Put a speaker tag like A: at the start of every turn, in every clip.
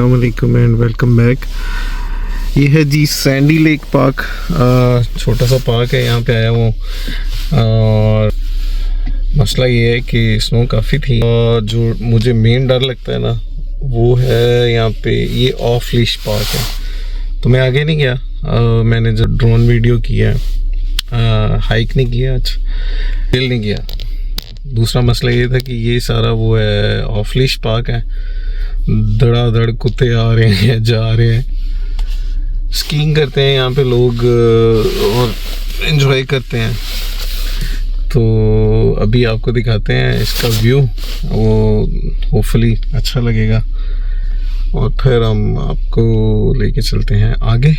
A: अस्सलाम वालेकुम and welcome back. ये है जी सैंडी लेक पार्क। छोटा सा पार्क है, यहाँ पे आया हूँ। और मसला ये है कि स्नो काफ़ी थी और जो मुझे मेन डर लगता है ना वो है यहाँ पे ये ऑफ लीश पार्क है। तो मैं आगे नहीं गया। मैंने जो ड्रोन वीडियो किया है, हाइक नहीं किया, आज हिल नहीं किया। दूसरा मसला ये था कि ये सारा वो है ऑफ लीश पार्क है, धड़ाधड़ कुत्ते आ रहे हैं जा रहे हैं। स्कीइंग करते हैं यहाँ पे लोग और एंजॉय करते हैं। तो अभी आपको दिखाते हैं इसका व्यू, वो होपफुली अच्छा लगेगा और फिर हम आपको लेके चलते हैं आगे।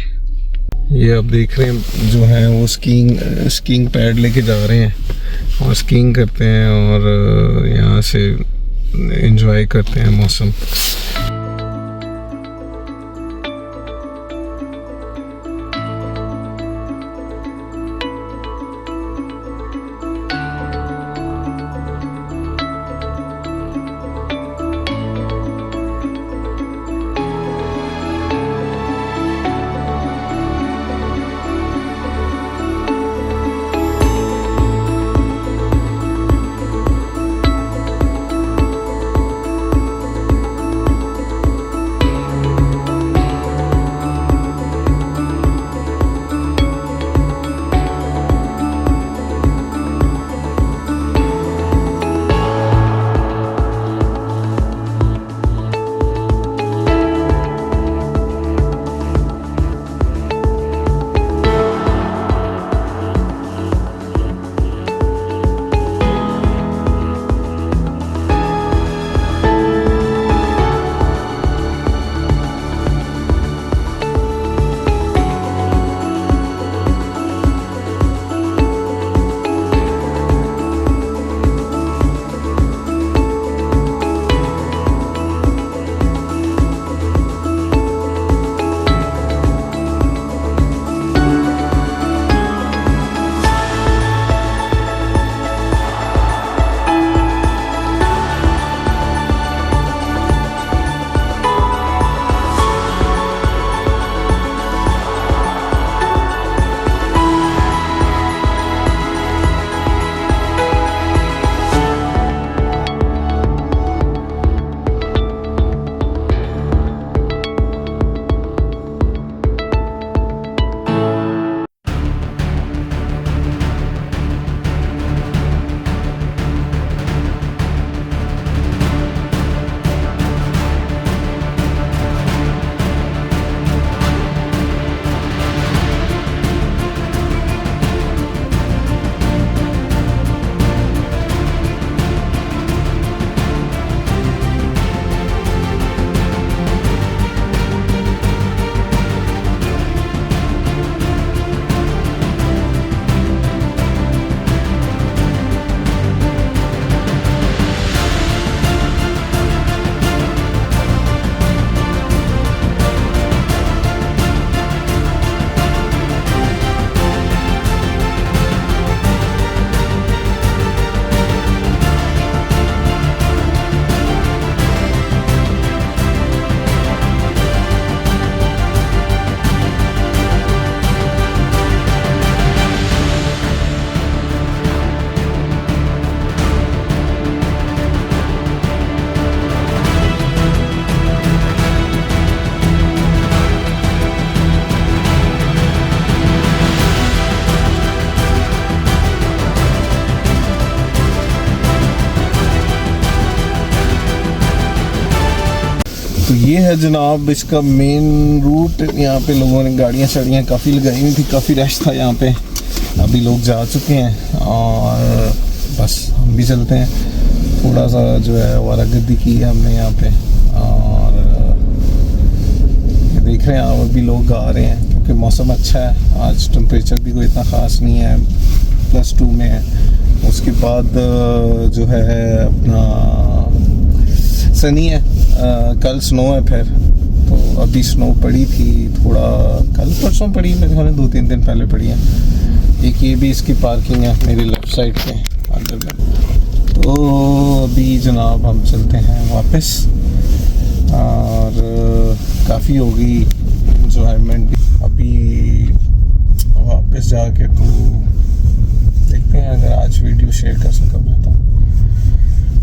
A: ये आप देख रहे हैं जो है वो स्कीइंग पैड लेके जा रहे हैं और स्कीइंग करते हैं और यहाँ से एंजॉय करते हैं मौसम। तो ये है जनाब इसका मेन रूट। यहाँ पे लोगों ने गाड़ियाँ शाड़ियाँ काफ़ी लगाई हुई थी, काफ़ी रश था यहाँ पे। अभी लोग जा चुके हैं और बस हम भी चलते हैं। थोड़ा सा जो है वारागर्दी की है हमने यहाँ पे और देख रहे हैं आप अभी लोग आ रहे हैं क्योंकि मौसम अच्छा है। आज टेम्परेचर भी कोई इतना ख़ास नहीं है, +2 में है। उसके बाद जो है अपना सनी है। कल स्नो है फिर, तो अभी स्नो पड़ी थी थोड़ा, कल परसों पड़ी, मेरे ख्याल में 2-3 दिन पहले पड़ी है। एक ये भी इसकी पार्किंग है मेरी लेफ़्ट साइड पे अंदर में। तो अभी जनाब हम चलते हैं वापस और काफ़ी होगी इंजॉयमेंट। अभी वापस जाके तो देखते हैं अगर आज वीडियो शेयर कर सका मैं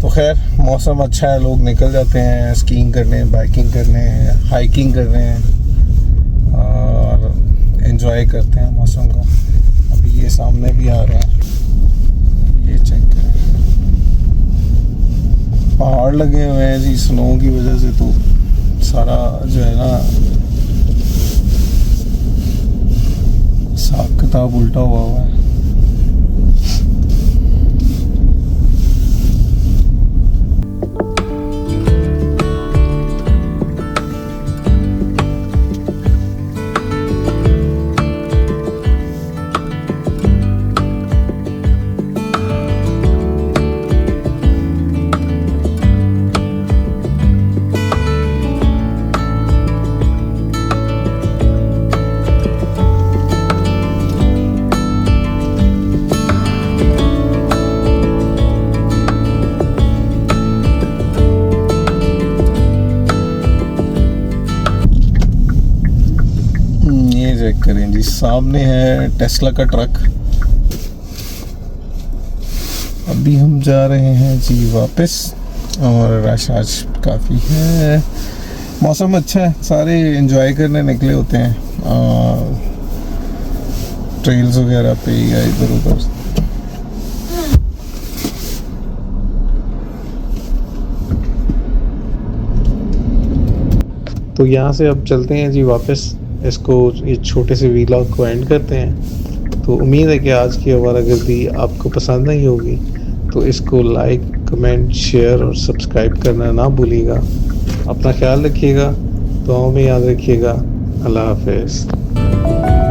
A: तो खैर मौसम अच्छा है, लोग निकल जाते हैं स्कीइंग करने, बाइकिंग करने, हाइकिंग करने और एंजॉय करते हैं मौसम को। अभी ये सामने भी आ रहे हैं, ये चेक करें, पहाड़ लगे हुए हैं जी स्नो की वजह से, तो सारा जो है ना हिसाब किताब उल्टा हुआ है। चेक करें जी, सामने है टेस्ला का ट्रक। अभी हम जा रहे हैं जी वापस, और रश आज काफ़ी है, मौसम अच्छा है, सारे एंजॉय करने निकले होते हैं ट्रेल्स वगैरह पे या इधर उधर। तो यहाँ से अब चलते हैं जी वापस, इसको ये छोटे से व्लॉग को एंड करते हैं। तो उम्मीद है कि आज की आवारागर्दी आपको पसंद आई होगी, तो इसको लाइक, कमेंट, शेयर और सब्सक्राइब करना ना भूलिएगा। अपना ख्याल रखिएगा, दुआओं में याद रखिएगा। अल्लाह हाफ़िज़।